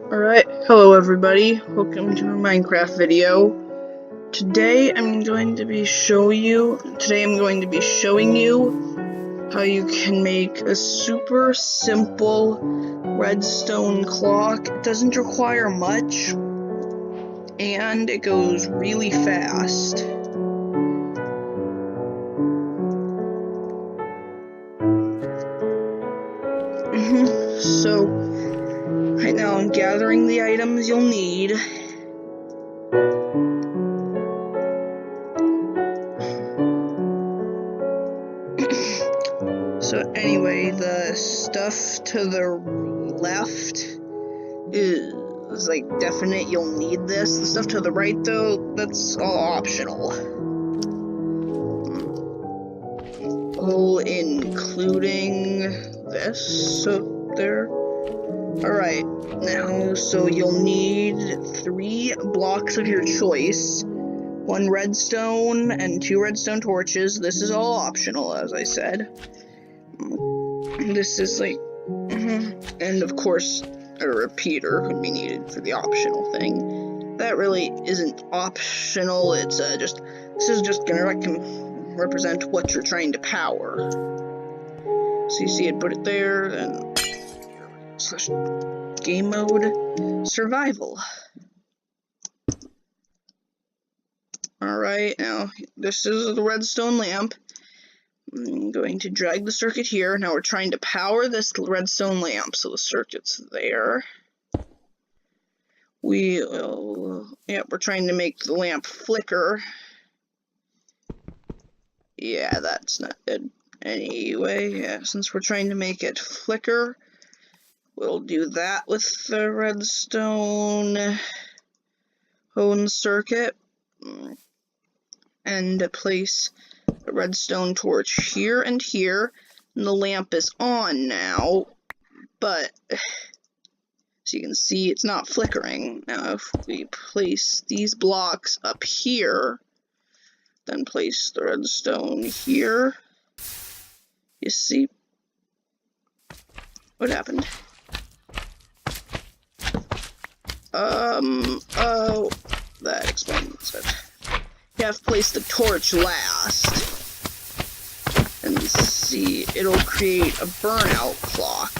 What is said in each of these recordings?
Alright, hello everybody, welcome to a Minecraft video. Today I'm going to be showing you how you can make a super simple redstone clock. It doesn't require much, and it goes really fast. So, right now I'm gathering the items you'll need. So anyway, the stuff to the left is like definite, you'll need this. The stuff to the right though, that's all optional. Oh, including this, so there. Alright, now, so you'll need 3 blocks of your choice. 1 redstone and 2 redstone torches. This is all optional, as I said. This is like, and of course, a repeater would be needed for the optional thing. That really isn't optional. It's this is just gonna represent what you're trying to power. So you see it, put it there, and slash game mode survival. Alright, now this is the redstone lamp. I'm going to drag the circuit here. Now we're trying to power this redstone lamp, so the circuit's there. We're trying to make the lamp flicker. Yeah, that's not good. Anyway, yeah, since we're trying to make it flicker, we'll do that with the redstone hone circuit. And place a redstone torch here and here, and the lamp is on now, but so you can see it's not flickering. Now if we place these blocks up here, then place the redstone here, you see what happened? Oh, that explains it. You have to place the torch last, and see, it'll create a burnout clock.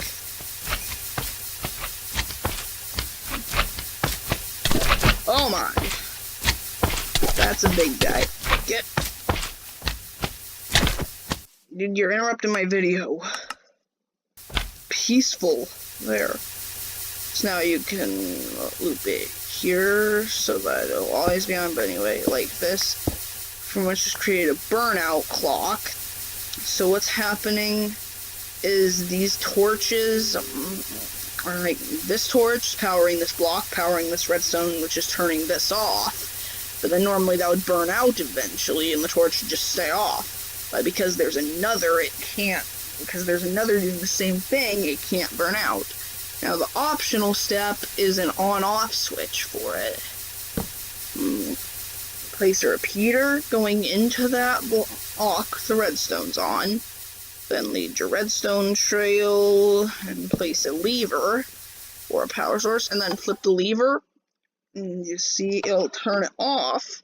Oh my, that's a big guy. Dude, you're interrupting my video. Peaceful, there. So now you can loop it here so that it'll always be on, but anyway, like this. From which just create a burnout clock. So what's happening is these torches are like this torch powering this block, powering this redstone, which is turning this off. But then normally that would burn out eventually, and the torch would just stay off. But because there's another, it can't. Because there's another doing the same thing, it can't burn out. Now the optional step is an on-off switch for it. Place a repeater going into that block the redstone's on. Then lead your redstone trail and place a lever or a power source, and then flip the lever, and you see it'll turn it off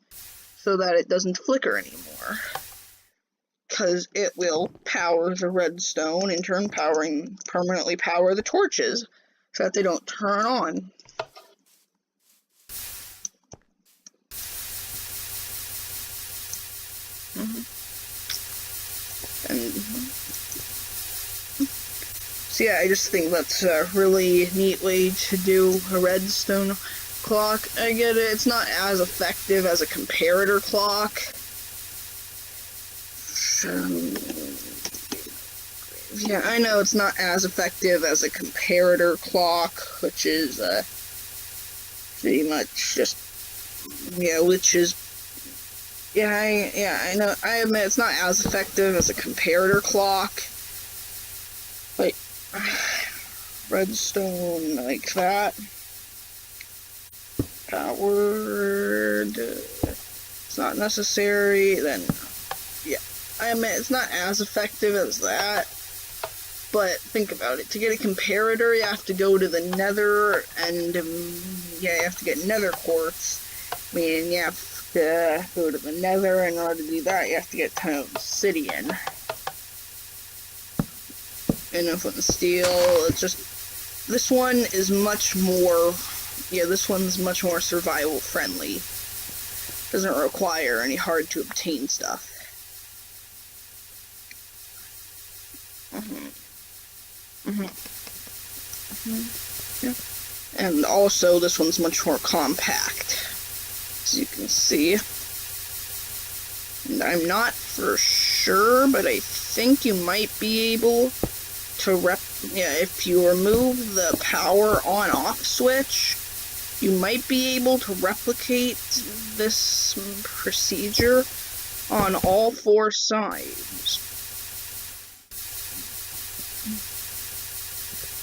so that it doesn't flicker anymore. Because it will power the redstone, in turn permanently power the torches, so that they don't turn on. So yeah, I just think that's a really neat way to do a redstone clock. I get it, it's not as effective as a comparator clock. Yeah, I know it's not as effective as a comparator clock, which is pretty much just, I know, I admit it's not as effective as a comparator clock. Like, redstone like that. Powered, it's not necessary, then, yeah. I admit it's not as effective as that. But think about it. To get a comparator, you have to go to the nether, and yeah, you have to get nether quartz. Meaning you have to go to the nether. In order to do that, you have to get 10 obsidian. And then from the steel, it's just, this one is much more, yeah, this one's much more survival friendly. Doesn't require any hard to obtain stuff. Yeah. And also, this one's much more compact, as you can see. And I'm not for sure, but I think you might be able to if you remove the power on-off switch, you might be able to replicate this procedure on all 4 sides.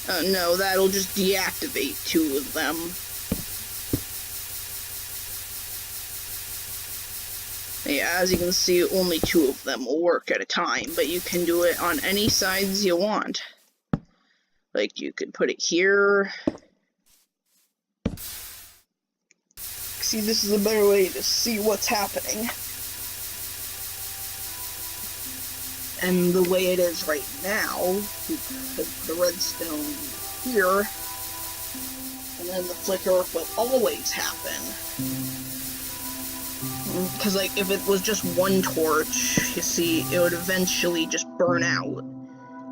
No, that'll just deactivate 2 of them. Yeah, as you can see, only 2 of them will work at a time, but you can do it on any sides you want. Like, you could put it here. See, this is a better way to see what's happening. And the way it is right now, you put the redstone here, and then the flicker will always happen. Because, like, if it was just one torch, you see, it would eventually just burn out.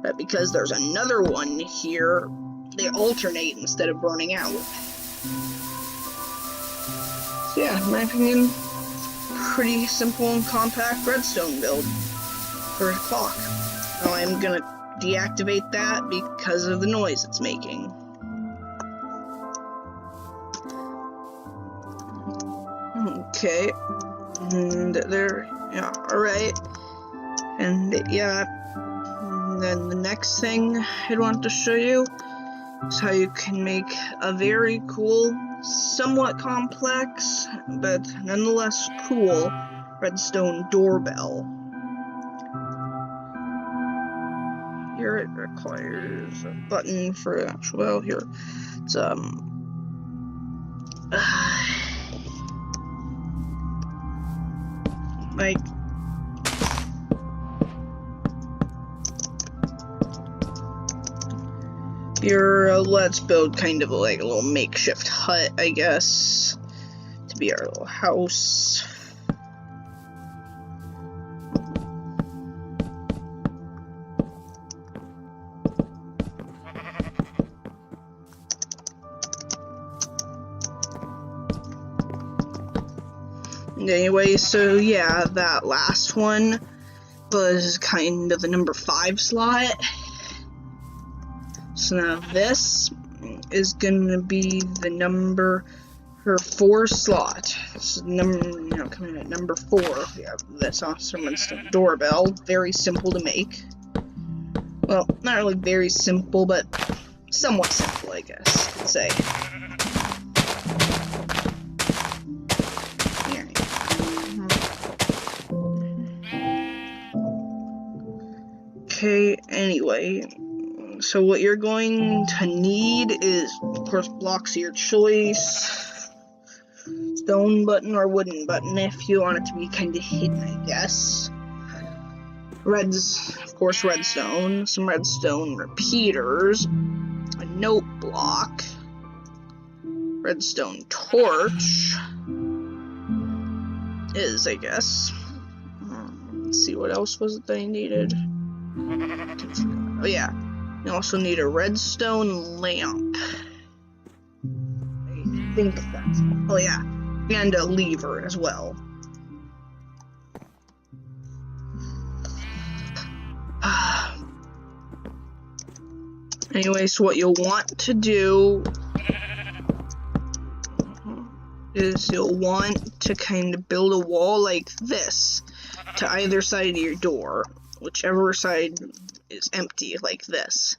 But because there's another one here, they alternate instead of burning out. So yeah, in my opinion, pretty simple and compact redstone build for a clock. Now I'm gonna deactivate that because of the noise it's making. Okay, and there, yeah, alright. And yeah, and then the next thing I'd want to show you is how you can make a very cool, somewhat complex, but nonetheless cool redstone doorbell. Here it requires a button for an actual, well, here, it's, like, here, let's build kind of like a little makeshift hut, I guess, to be our little house. Anyway, so yeah, that last one was kind of the number 5 slot. So now this is gonna be the number 4 slot. This is coming in at number 4. We have this awesome redstone doorbell. Very simple to make. Well, not really very simple, but somewhat simple, I guess you could say. Okay, anyway, so what you're going to need is, of course, blocks of your choice, stone button or wooden button if you want it to be kind of hidden, I guess. Of course, redstone, some redstone repeaters, a note block, redstone torch is, I guess. Let's see, what else was it that I needed? Oh yeah, you also need a redstone lamp. I think that's, oh yeah, and a lever as well. Anyway, so what you'll want to do is you'll want to kind of build a wall like this to either side of your door, whichever side is empty, like this.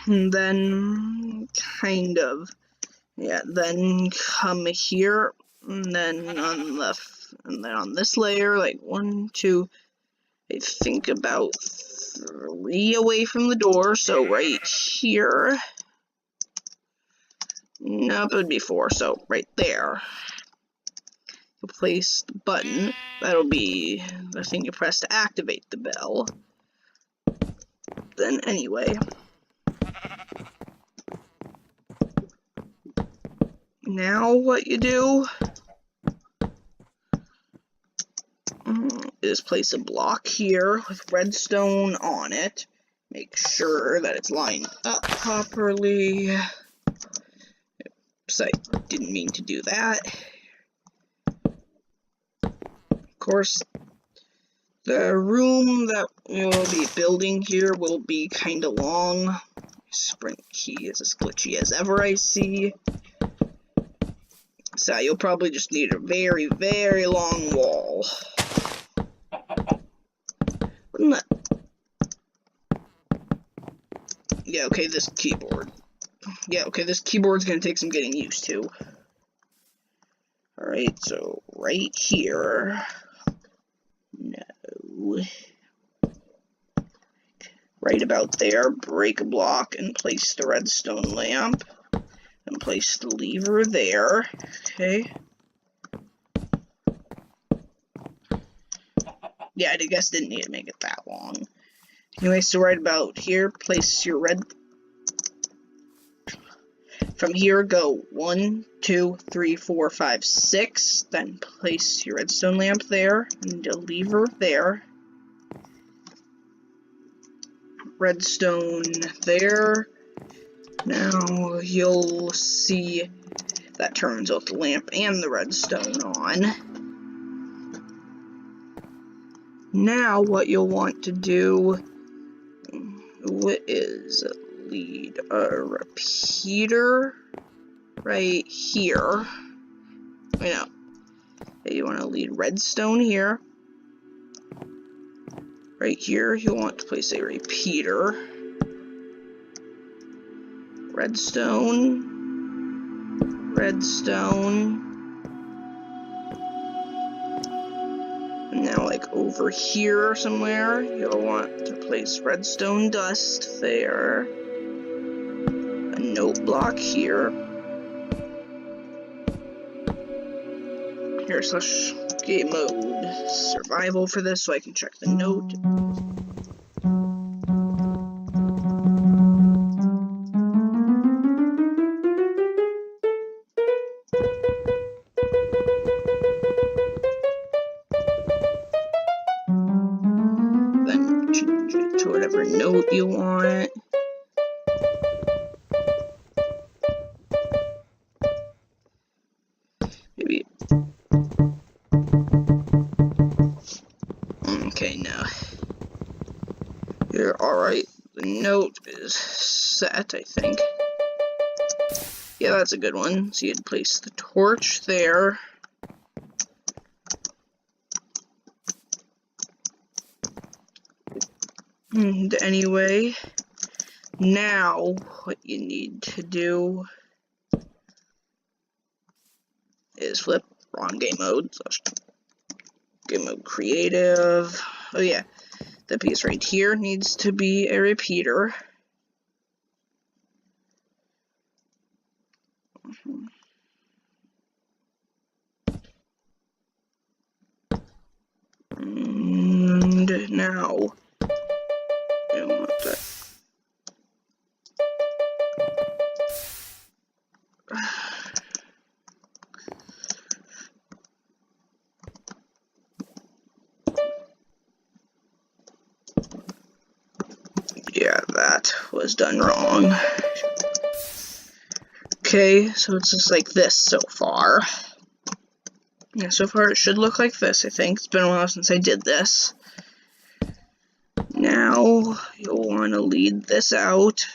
And then kind of, yeah, then come here, and then on this layer, like 1, 2, I think about 3 away from the door, so right here. Nope, it would be 4, so right there. You'll place the button. That'll be the thing you press to activate the bell. Then anyway, now what you do is place a block here with redstone on it. Make sure that it's lined up properly. Oops, I didn't mean to do that. Of course, the room that we'll be building here will be kind of long. Sprint key is as glitchy as ever, I see. So you'll probably just need a very, very long wall. Wouldn't that... Yeah, okay, this keyboard. Yeah, okay, this keyboard's gonna take some getting used to. Alright, so right here. No. Right about there, break a block and place the redstone lamp. And place the lever there. Okay. Yeah, I guess didn't need to make it that long. Anyway, so right about here, place your red. From here, go 1, 2, 3, 4, 5, 6. Then place your redstone lamp there and a lever there. Redstone there. Now you'll see that turns both the lamp and the redstone on. Now what you'll want to do is lead a repeater right here. You want to lead redstone here. Right here, you'll want to place a repeater. Redstone, redstone. And now, like over here somewhere, you'll want to place redstone dust there. A note block here. Here, slash game mode survival for this so I can check the note. Then change it to whatever note you want. Maybe. Okay, now you're alright. The note is set, I think. Yeah, that's a good one. So you'd place the torch there. And anyway, now what you need to do is flip wrong game mode. Game mode creative. Oh yeah, the piece right here needs to be a repeater. And now I want that. Yeah, that was done wrong. Okay, so it's just like this so far. Yeah, so far it should look like this, I think. It's been a while since I did this. Now, you'll want to lead this out.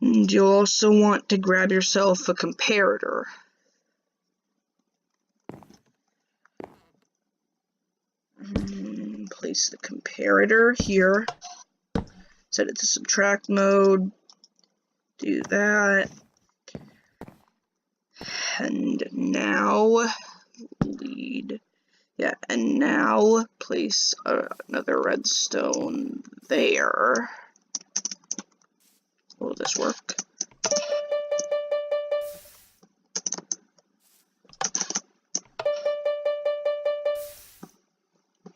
And you'll also want to grab yourself a comparator. Place the comparator here. Set it to subtract mode. Do that. And now lead Yeah, and now place another redstone there. Will this work?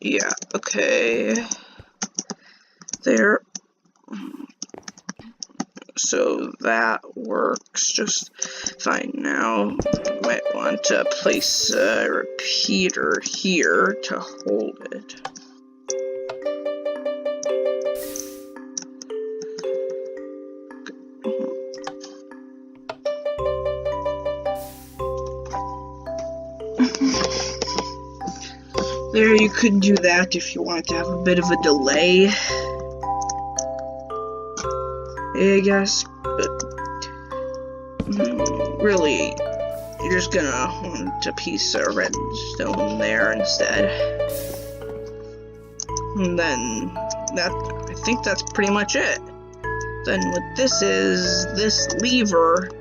Yeah, okay. There. So that works just fine. Now, might want to place a repeater here to hold it. There, you could do that if you want to have a bit of a delay, I guess, but really, you're just gonna want a piece of redstone there instead. And then, I think that's pretty much it. Then what this lever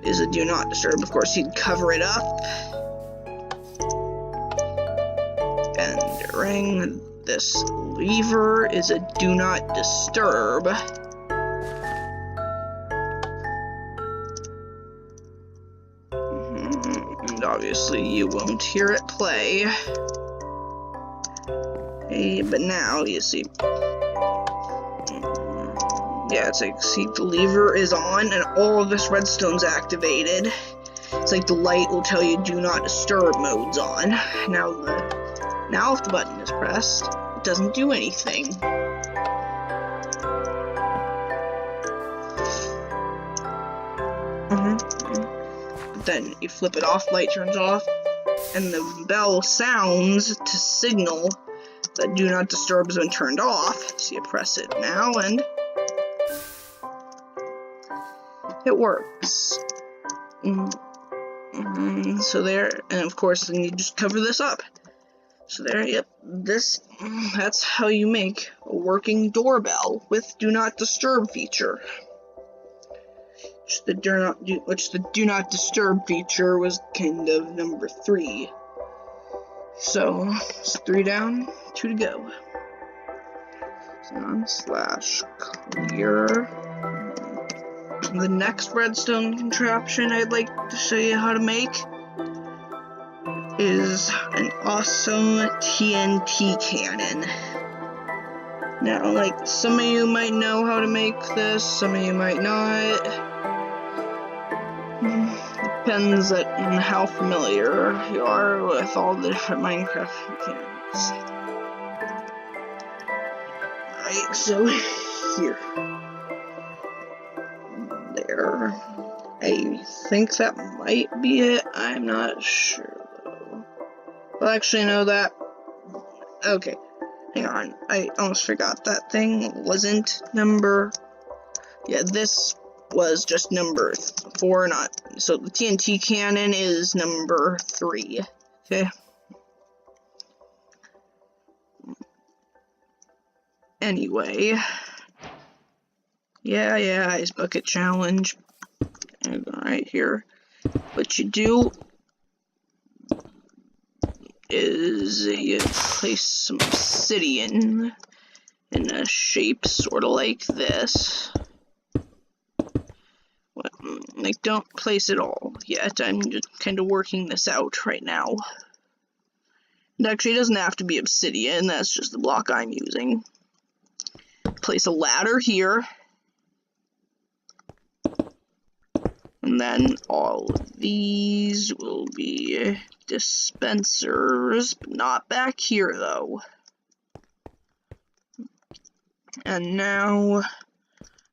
is a do not disturb. Of course, you'd cover it up. And ring, this lever is a do not disturb. And obviously you won't hear it play. Hey, but now, you see, yeah, it's like, see, the lever is on and all of this redstone's activated. It's like the light will tell you do not disturb mode's on. Now if the button is pressed, it doesn't do anything. But then you flip it off, light turns off, and the bell sounds to signal that do not disturb has been turned off. So you press it now and it works. So there, and of course then you just cover this up. So there, yep, that's how you make a working doorbell with do not disturb feature. Which the do not disturb feature was kind of number 3. So it's 3 down, 2 to go. So /clear. The next redstone contraption I'd like to show you how to make is an awesome TNT cannon. Now, like, some of you might know how to make this, some of you might not. Depends on how familiar you are with all the different Minecraft mechanics. Alright, so here. There. I think that might be it. I'm not sure. Well, actually, no, that... Okay, hang on. I almost forgot that thing wasn't number... Yeah, this was just number 4, not... So the TNT cannon is number 3. Okay? Anyway... Yeah, ice bucket challenge. Right here. What you do is you place some obsidian in a shape sort of like this. Like, don't place it all yet. I'm just kind of working this out right now. And actually, it doesn't have to be obsidian. That's just the block I'm using. Place a ladder here. And then all of these will be dispensers, but not back here though. And now,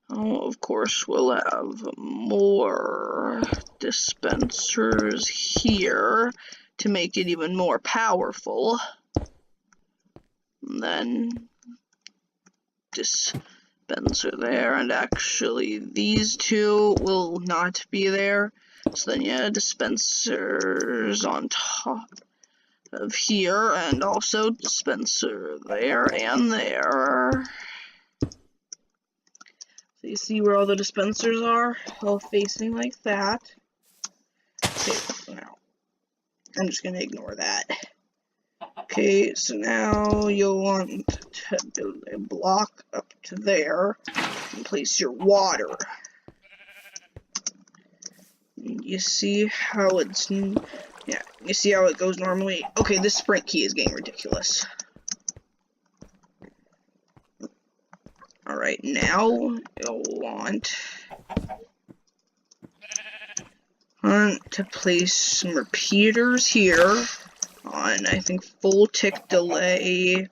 of course, we'll have more dispensers here to make it even more powerful. And then dispenser there, and actually these two will not be there. So then, yeah, dispensers on top of here, and also dispenser there and there. So you see where all the dispensers are? All facing like that. Okay, now, I'm just gonna ignore that. Okay, so now you'll want to build a block up to there and place your water. You see how it's, yeah, you see how it goes normally? Okay, this sprint key is getting ridiculous. Alright, now you'll want to place some repeaters here on, I think, full tick delay.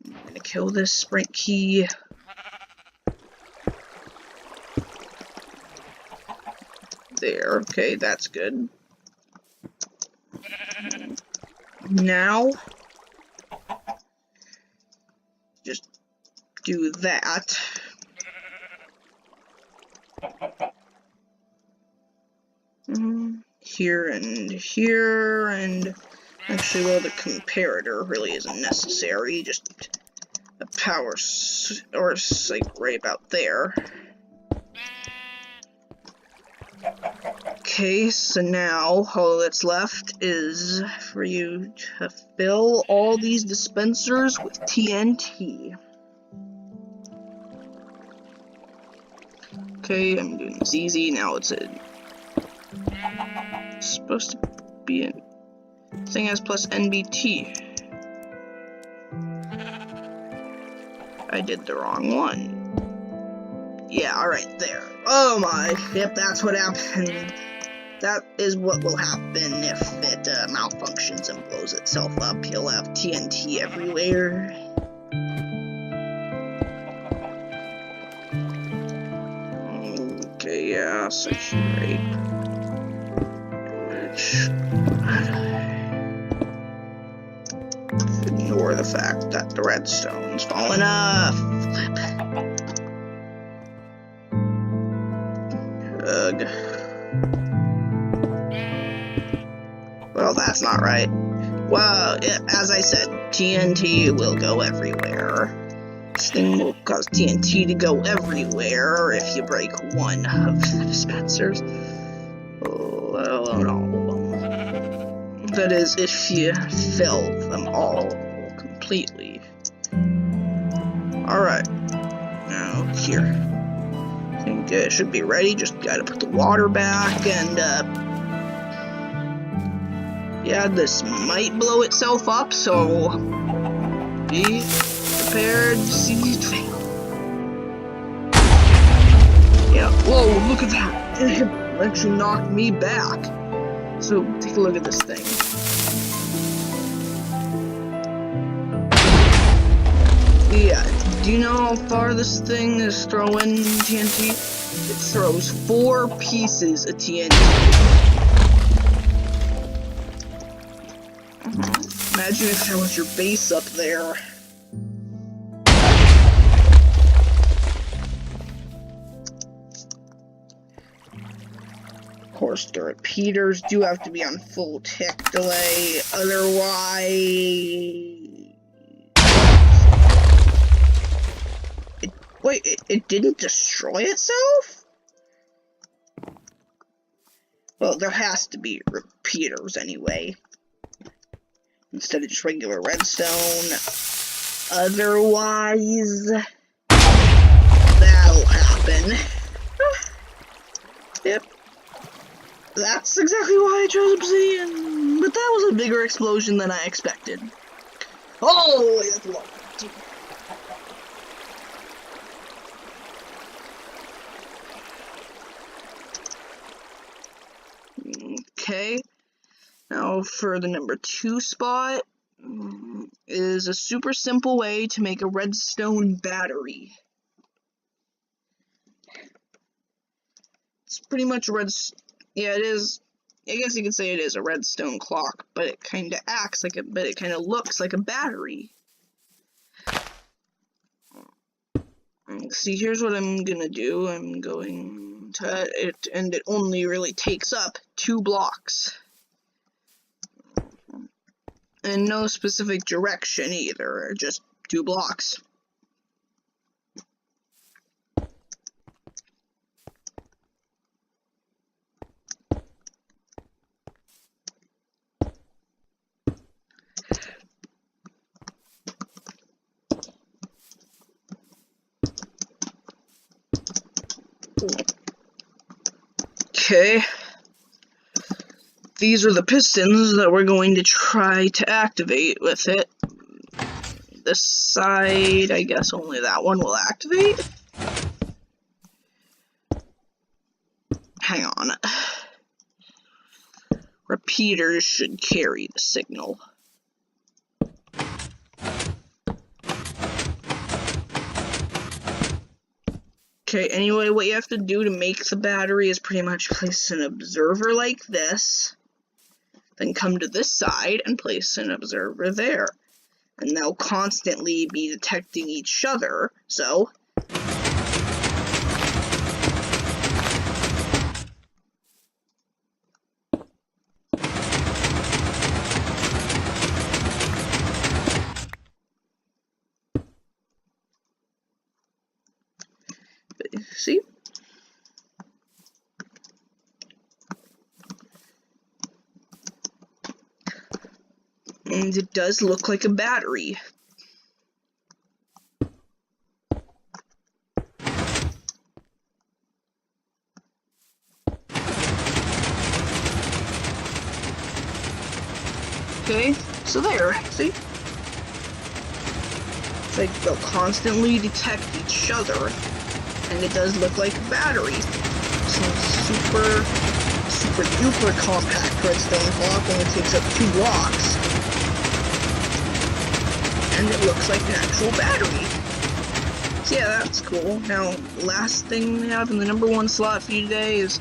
I'm gonna kill this sprint key. There, okay, that's good. Now, just do that. Here and here, and actually, well, the comparator really isn't necessary, just a power source, like, right about there. Okay, so now all that's left is for you to fill all these dispensers with TNT. Okay, I'm doing this easy. Now it's supposed to be a thing as plus NBT. I did the wrong one. Yeah, alright, there. Oh my, yep, that's what happened. That is what will happen if it malfunctions and blows itself up. You'll have TNT everywhere. Okay, yeah, saturate. Ignore the fact that the redstone's falling off. Flip. Ugh. Well, that's not right. Well, as I said, TNT will go everywhere. This thing will cause TNT to go everywhere if you break one of the dispensers. Well, not all of them. That is, if you fill them all completely. Alright. Now, here. I think it should be ready. Just gotta put the water back and, yeah, this might blow itself up, so be prepared to see it fail. Yeah, whoa, look at that. It actually knocked me back. So, take a look at this thing. Yeah, do you know how far this thing is throwing TNT? It throws 4 pieces of TNT. Imagine if that was your base up there. Of course, the repeaters do have to be on full tick delay, otherwise... It didn't destroy itself? Well, there has to be repeaters anyway. Instead of just regular redstone. Otherwise, that'll happen. Yep. That's exactly why I chose obsidian. But that was a bigger explosion than I expected. Oh, that's a lot. Okay. Now for the number 2 spot is a super simple way to make a redstone battery. It's pretty much a yeah, it is. I guess you could say it is a redstone clock, but it kind of acts like but it kind of looks like a battery. See, here's what I'm gonna do. I'm going to it, and it only really takes up 2 blocks. In no specific direction either, just 2 blocks. Okay. These are the pistons that we're going to try to activate with it. This side, I guess only that one will activate. Hang on. Repeaters should carry the signal. Okay, anyway, what you have to do to make the battery is pretty much place an observer like this, then come to this side and place an observer there. And they'll constantly be detecting each other, so... See? And it does look like a battery. Okay, so there, see? It's like they'll constantly detect each other, and it does look like a battery. Some super duper compact redstone block only takes up 2 blocks. And it looks like an actual battery. So yeah, that's cool. Now, last thing we have in the number 1 slot for you today is,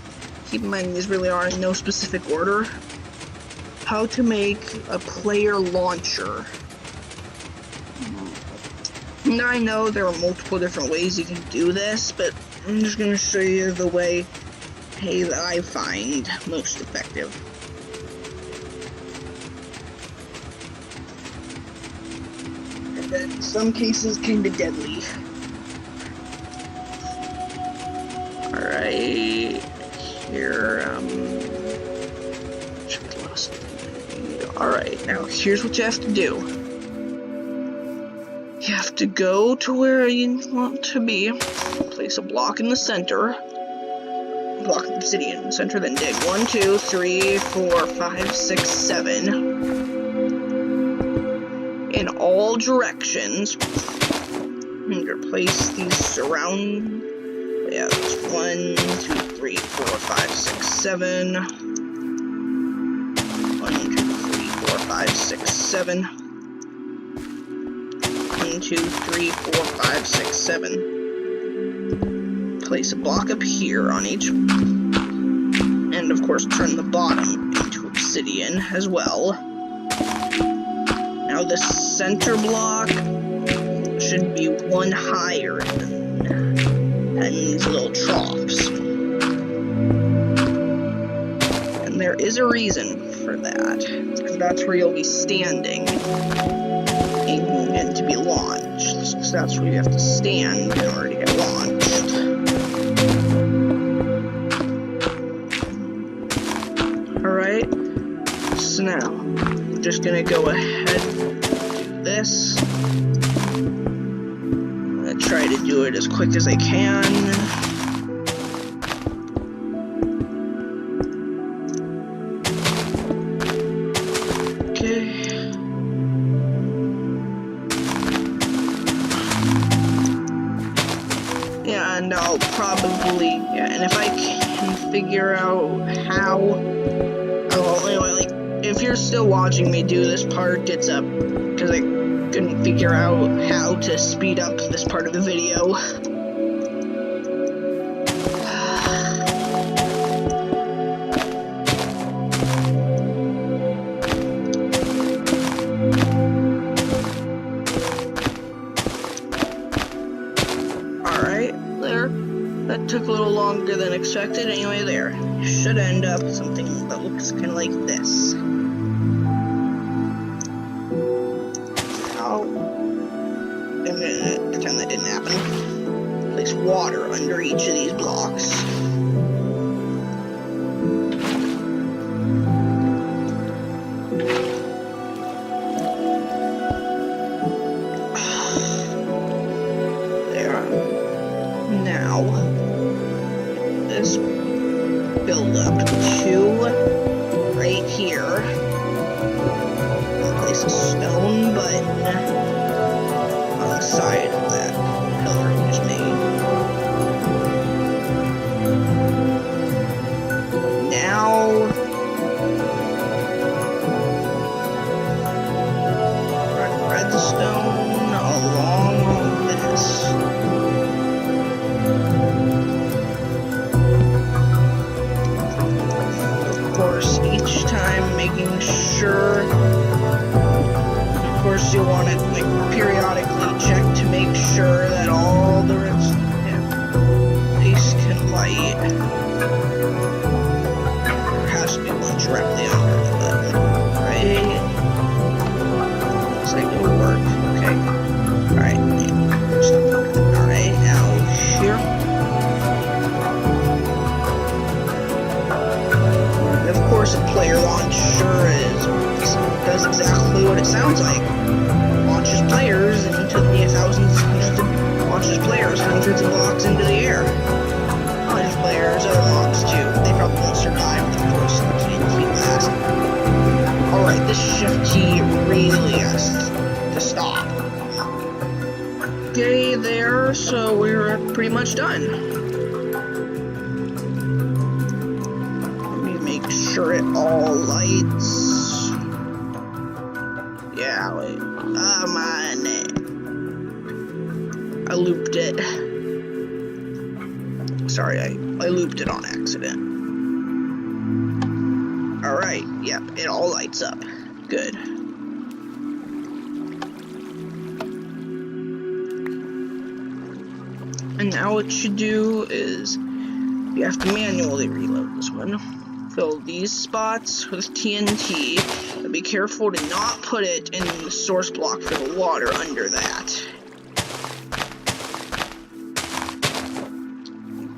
keep in mind these really are in no specific order, how to make a player launcher. Now I know there are multiple different ways you can do this, but I'm just going to show you the way that I find most effective. And then in some cases can be deadly. Alright, here, check the last thing. Alright, now here's what you have to do. You have to go to where you want to be, place a block in the center, block of obsidian in the center, then dig 1, 2, 3, 4, 5, 6, 7 in all directions, and replace these around. Yeah, that's 1, 2, 3, 4, 5, 6, 7. 1, 2, 3, 4, 5, 6, 7. 1, 2, 3, 4, 5, 6, 7. Place a block up here on each, and of course turn the bottom into obsidian as well. Now the center block should be 1 higher than these little troughs. And there is a reason for that, because that's where you'll be standing and to be launched. So that's where you have to stand in order to get launched. Alright, so now I'm just gonna go ahead and do this. I'm gonna try to do it as quick as I can. Okay. Yeah, and I'll probably, and if I can figure out how, oh, anyway, like, if you're still watching me do this part, it's up, because I couldn't figure out how to speed up this part of the video. Alright, there. That took a little longer than expected. Anyway, there. You should end up with something that looks kind of like this. Now, I'm gonna pretend that didn't happen. Place water under each of these blocks. build up 2 right here. Place a stone button on the side of that pillar we just made. Now, run redstone along this. Of course, each time making sure. Of course, you'll want to like periodically check to make sure that all the redstone place can light. There has to be one directly under the button, right? Looks like it'll work. Okay. Alright. Alright, now here. And of course, a player launcher does exactly what it sounds like. Launches players into the thousands, hundreds of launches players hundreds of blocks into the air. Launches players, other mobs too. They probably won't survive, but of course the TNT blast. Alright, this shift key really has to stop. Okay, there, so we're pretty much done. Let me make sure it all lights. Yeah, wait. Come on. I looped it. Sorry, I looped it on accident. Alright, yep, it all lights up. Good. And now what you do is you have to manually reload this one. Fill these spots with TNT, but be careful to not put it in the source block for the water under that.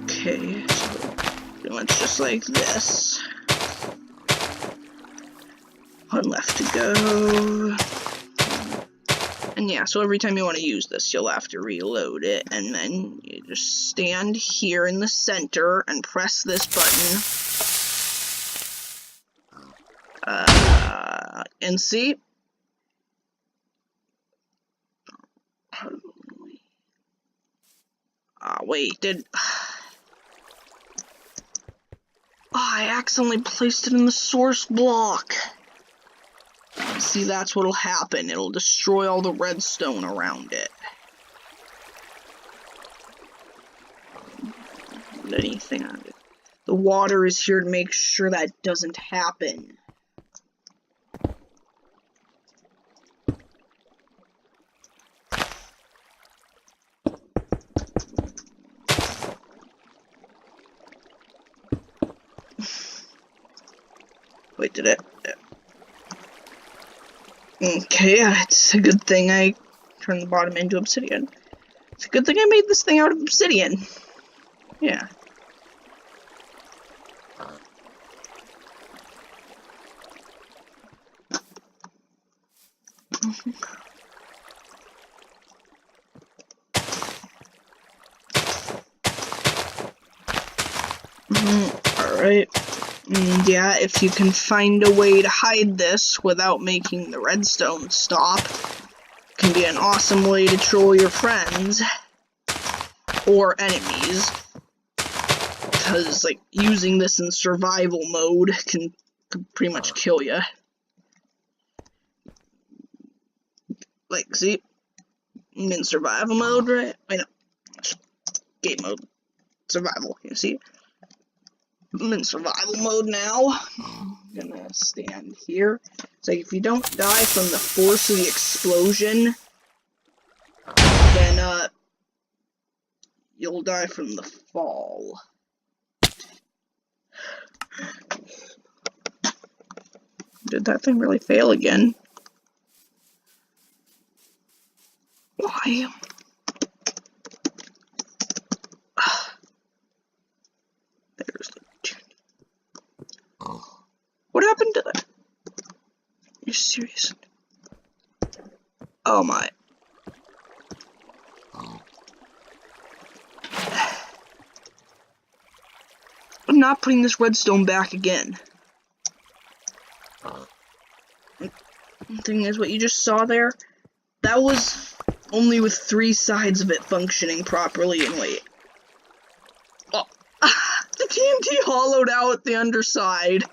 Okay, so pretty much just like this. One left to go. And yeah, so every time you want to use this, you'll have to reload it, and then you just stand here in the center and press this button. And see? Wait, I accidentally placed it in the source block. See, that's what'll happen. It'll destroy all the redstone around it. Anything on it. The water is here to make sure that doesn't happen. Wait, did it? Okay, it's a good thing I turned the bottom into obsidian. It's a good thing I made this thing out of obsidian. Yeah. Alright. Yeah, if you can find a way to hide this without making the redstone stop, it can be an awesome way to troll your friends or enemies. Because, like, using this in survival mode can pretty much kill you. Like, see? I'm in survival mode, right? Wait, no. Game mode. Survival, you see? I'm in survival mode now. I'm gonna stand here. It's like, if you don't die from the force of the explosion, then, you'll die from the fall. Did that thing really fail again? Why? There's the... What happened to that? You're serious? Oh my. What not putting this redstone back again. The thing is, what you just saw there, that was only with 3 sides of it functioning properly. And wait, oh, the TNT hollowed out the underside.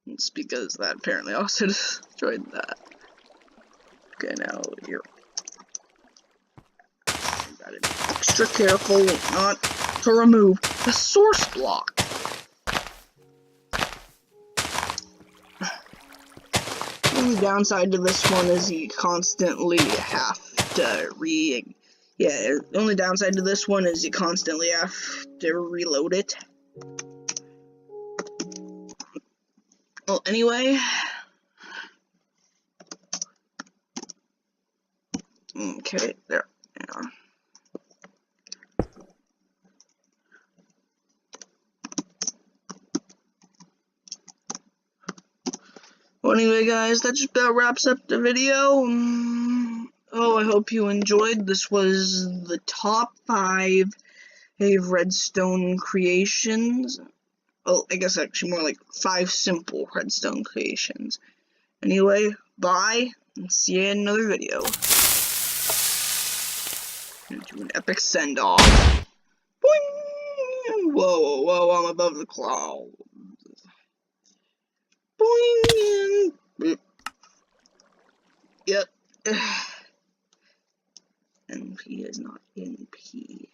It's because that apparently also destroyed that. Okay, now you're gotta be extra careful not to remove the source block. The only downside to this one is you constantly have to the only downside to this one is you constantly have to reload it. Well, anyway. Okay, there. Yeah. Well, anyway, guys, that just about wraps up the video. I hope you enjoyed. This was the top 5 redstone creations. Well, I guess actually more like 5 simple redstone creations. Anyway, bye, and see you in another video. I'm gonna do an epic send-off. Boing! Whoa, whoa, I'm above the clouds. Boing! Yep. NP is not NP.